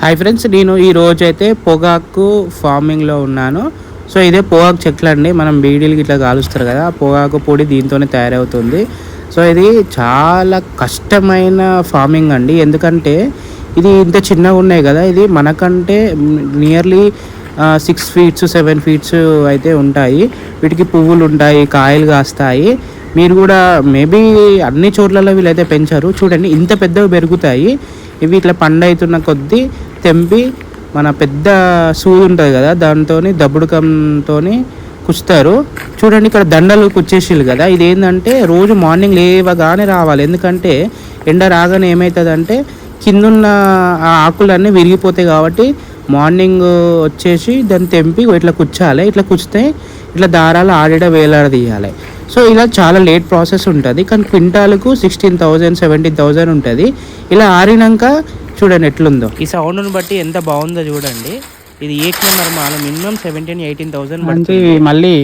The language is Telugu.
హాయ్ ఫ్రెండ్స్, నేను ఈ రోజైతే పొగాకు ఫార్మింగ్లో ఉన్నాను. సో ఇదే పొగాకు చెట్లు అండి. మనం బీడీలకి ఇట్లా కాలుస్తారు కదా, పొగాకు పొడి దీంతోనే తయారవుతుంది. సో ఇది చాలా కష్టమైన ఫార్మింగ్ అండి. ఎందుకంటే ఇది ఇంత చిన్నగా ఉన్నాయి కదా, ఇది మనకంటే నియర్లీ 6 feet 7 feet అయితే ఉంటాయి. వీటికి పువ్వులు ఉంటాయి, కాయలు కాస్తాయి. మీరు కూడా మేబీ అన్ని చోట్లలో వీళ్ళైతే పెంచారు. చూడండి ఇంత పెద్దగా పెరుగుతాయి. ఇవి ఇట్లా పండవుతున్న కొద్దీ తెంపి మన పెద్ద సూది ఉంటుంది కదా, దాంతో దబ్బుడుకంతో కుచ్చుతారు. చూడండి ఇక్కడ దండలు కుచ్చేసిళ్ళు కదా. ఇది ఏంటంటే రోజు మార్నింగ్ లేవగానే రావాలి. ఎందుకంటే ఎండ రాగానే ఏమవుతుందంటే కిందున్న ఆ ఆకులన్నీ విరిగిపోతాయి. కాబట్టి మార్నింగ్ వచ్చేసి దాన్ని తెంపి ఇట్లా కుచ్చాలి. ఇట్లా కుచ్చితే ఇట్లా దారాలు ఆడిడ వేలాడదీయాలి. సో ఇలా చాలా లేట్ ప్రాసెస్ ఉంటుంది. కానీ క్వింటాలకు 16,000 17,000 ఉంటుంది. ఇలా ఆరినాక చూడండి ఎట్లుందో. ఈ సౌండ్ని బట్టి ఎంత బాగుందో చూడండి. ఇది 1 నెంబర్ మాల మినిమం 17,000 18,000 మళ్ళీ